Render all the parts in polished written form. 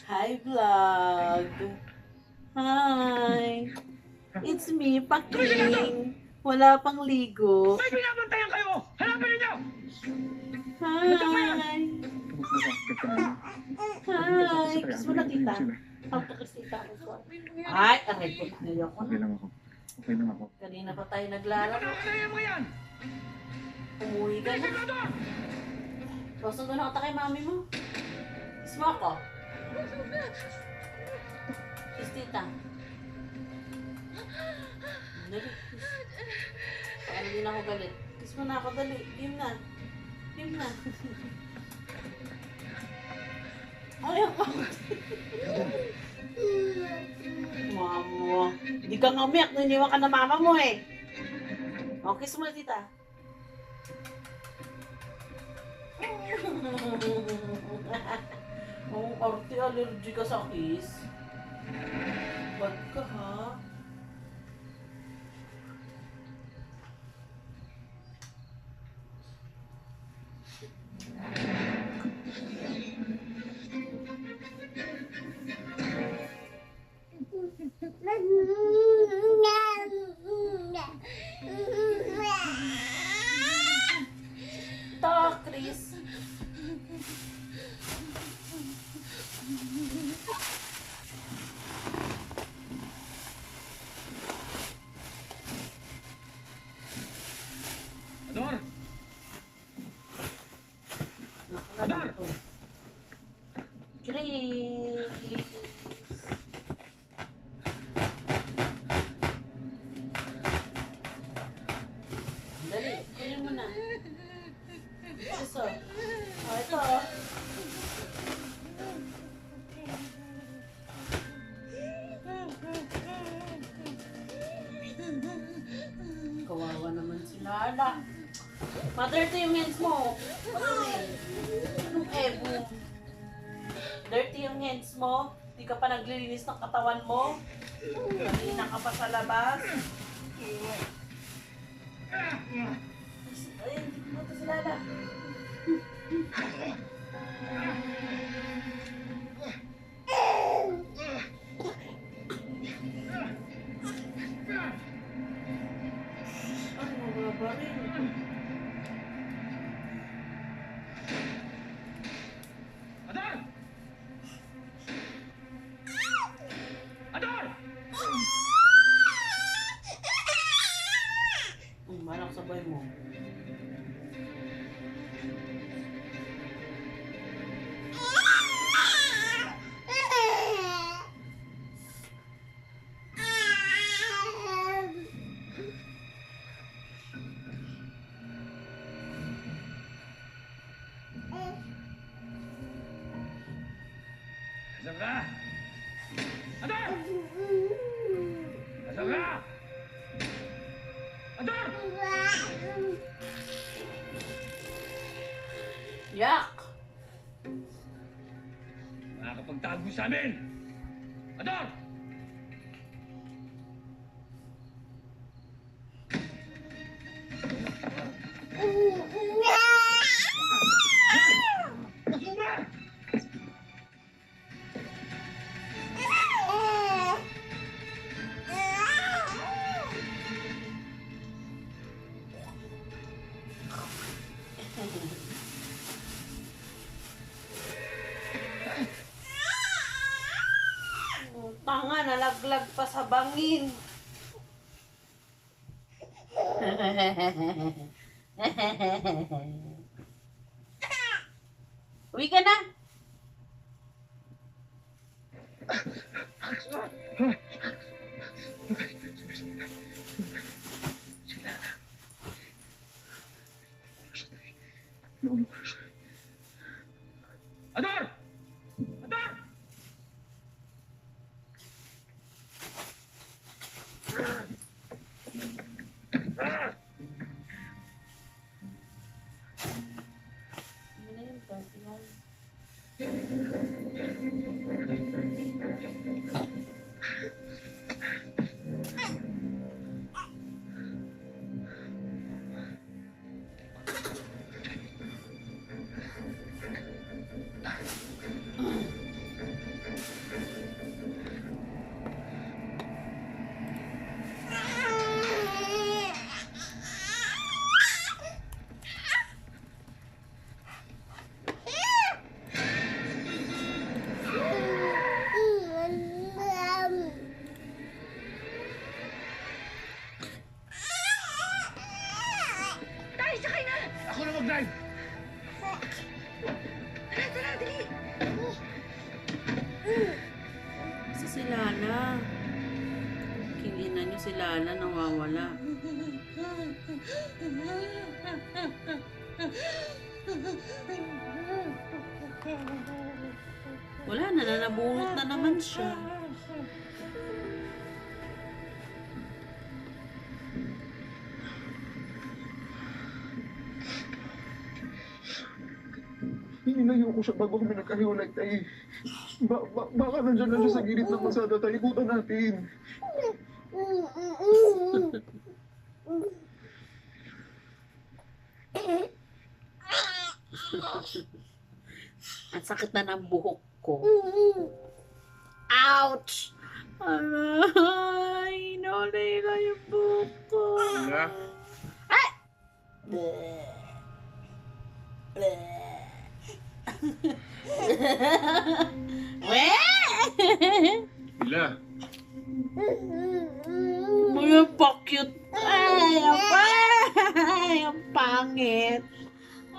Hi, vlog. Hi. It's me, Paking. Wala pang ligo. May binabantayan kayo! Hanapin ninyo! Hi. Hi. Kiss mo na, tita. Ako kiss tita. Ay, aray ko. Ayoko Okay na. lang ako. Okay lang ako. Kanina pa tayo Di ba naglalaro. nakakalayan mo yan? Umuwi ka na. Sigurado! Susunod na kita kay mami mo. Kiss mo ako. Kiss tita. Dali, kiss. Para hindi na ako galit. Kiss mo na ako, dali. Game na. Game na. Ayaw ko. Mama. Hindi ka nga umiyak. Niniwan ka na mama mo eh. O, kiss mo na tita. Oh, arte, allergy ka sa kiss. Bad ka ha? Ito, Chris. Ador! Nakalala ko. Chris. Dali, kunin mo na. Ito. Oh, ito. Kawawa naman si Lala. Ma-dirty yung hands mo. Anong ebo? Dirty yung hands mo? Di ka pa naglilinis ng katawan mo? Kanina ka pa sa labas? Ay, hindi ko ito si Lala. Ay, mababaril. Ador! Ador! Malang sabay mo. Nasaan ka? Ador! Nasaan ka? Ador! Yak! Nakakapagtago sa amin! Ador! Basura! Tanga, nalaglag pa sa bangin. Uwi ka na. Ador! Ador! Ano na yun, 31? Kasi si Lala. Kingina niyo si Lala nawawala. Wala na, nabunot na naman siya. Hinilayo ko siya bago kami nagkahiwalay, tay. Baka nandyan na siya sa gilid ng masada, tay. Ibutan natin. Ang sakit na ng buhok ko. Ouch! Aray! Naulila yung buhok ko. Wala. Bleh. Bleh. Wala. Mga pa-cute. Ay, ang pangit.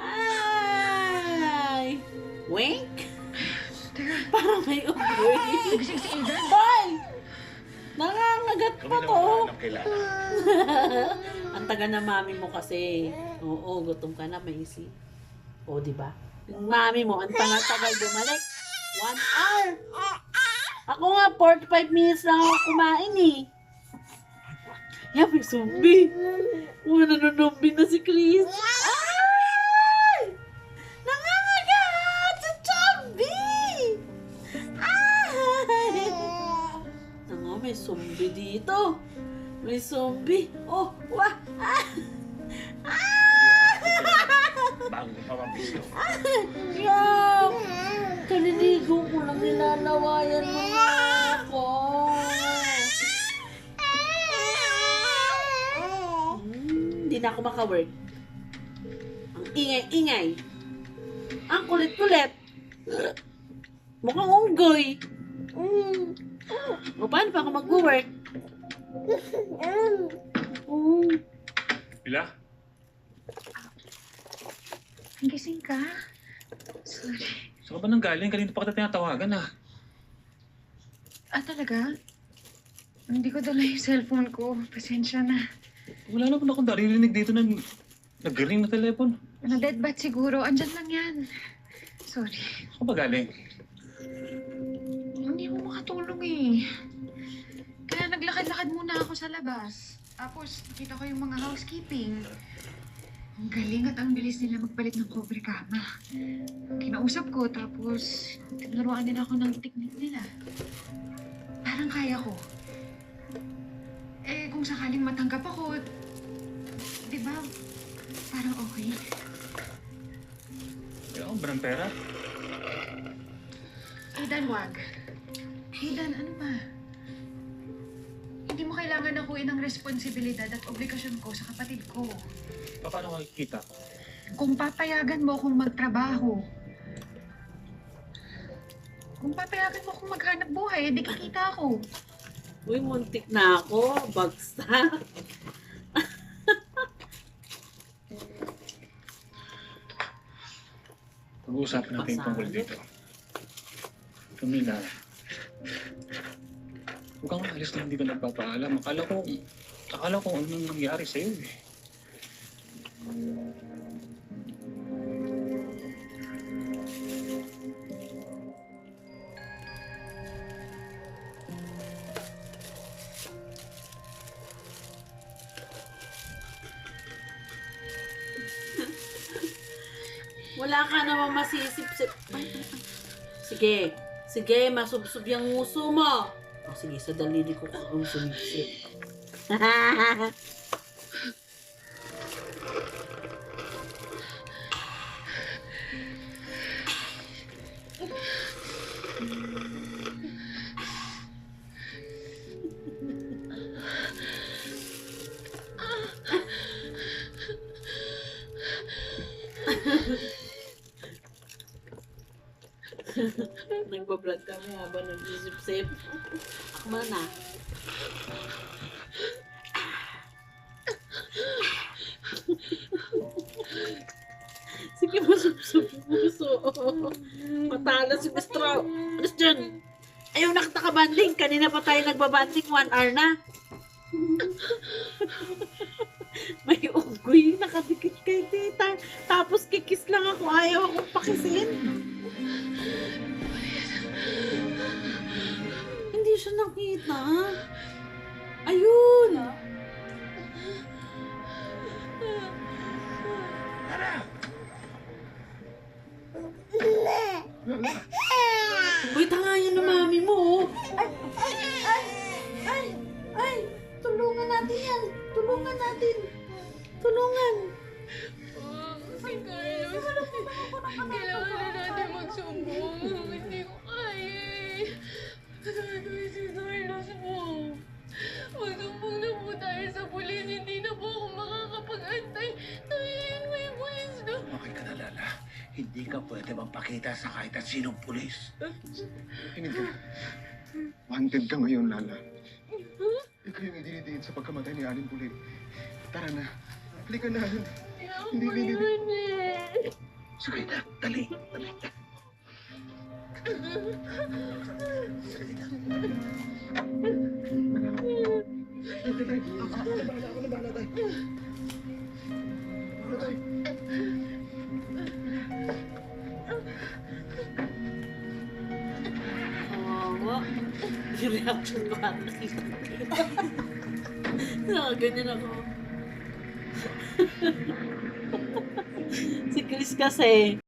Ay. Wink? Parang may uboy. Gising si Aidan. Hoy! Nangangagat pa Kami to. naman ang kilala. Ang taga na mami mo kasi. Oo, gutom ka na, maisi. O, di ba? Yung mami mo, ang tagal bumalik. 1 hour. Ako nga, 45 minutes lang ako kumain eh. Yan, may zombie. Nanonombie na si Chris. Ay! Nangangagat! Si zombie! Ay! Ano, may zombie dito. May zombie. Oh, wah! Ah! Bago ko pa mabisto. Yuck! Kaliligo ko lang, nilalawayan mo nga ako. Hindi na ako makawork. Ang ingay-ingay. Ang kulit-kulit. Mukhang unggoy. O, paano pa ako mag-work? Wala? Gising ka? Sorry. Saan ka ba nang galing? Kanina pa kita tinatawagan ah. Talaga? Hindi ko dala yung cellphone ko. Pasensya na. Wala naman akong naririnig dito na nag-ring na telepon. Dead bat siguro. Andyan lang yan. Sorry. Saan ka ba galing? Hindi mo makatulong eh. Kaya naglakad-lakad muna ako sa labas. Tapos nakita ko yung mga housekeeping. Ang galing at ang bilis nila magpalit ng cover kama. Kinausap ko tapos tinuruan din ako ng technique nila. Parang kaya ko. Kung sakaling matanggap ako, di ba, parang okay. Kaya akong ba ng pera? Aidan, wag. Aidan, ano ba? Hindi mo kailangan akuin ang responsibilidad at obligasyon ko sa kapatid ko. Paano makikita? Kung papayagan mo akong magtrabaho, kung papayagan mo akong maghanap buhay, di kikita ako. Uy, muntik na ako. Bagsak. Pag-uusapin natin yung tungkol dito. Camila, huwag kang alis na hindi ka nagpapaalam. Akala ko anong nangyari sa'yo eh. Wala ka naman masisip-sip. Sige. Sige, masubsob yung nguso mo. O sige, sa daliri ko kung sumipsip. Nagbablog kami habang nagsisip-sip. Ako na. Sige, masubsob yung puso. Matala si Mistro. Alis dyan. Ayaw na kita kabanding. Kanina pa tayo nagbabanding. 1 hour na. May ugoy. Nakadikit kay tita. Tapos kikis lang ako. Ayaw akong pakisin. Hindi siya nakita. Ayun. Lala, Uy, tanga yan na mami mo. Ay, tulungan natin yan. Tulungan natin. Tulungan. Si Carlos, kailangan na natin magsumbong. Hindi ko kaya eh. Gagawin si Carlos mo. Magsumbong na po tayo sa pulis. Hindi na po ako makakapag-antay. Tawihin mo yung pulis na. Okay ka na, Lala. Hindi ka pwede magpakita sa kahit at sinong pulis. kinig ka. Wanted ka ngayon, Lala. Ikaw yung idinidiin sa pagkamatay ni Aling Pulay. Tara na. Halika na. Hindi, hindi, hindi. Sige na, dali. Dali. Kawawa. Yung reaction ko ata. Ganyan ako. Si Chris kasi,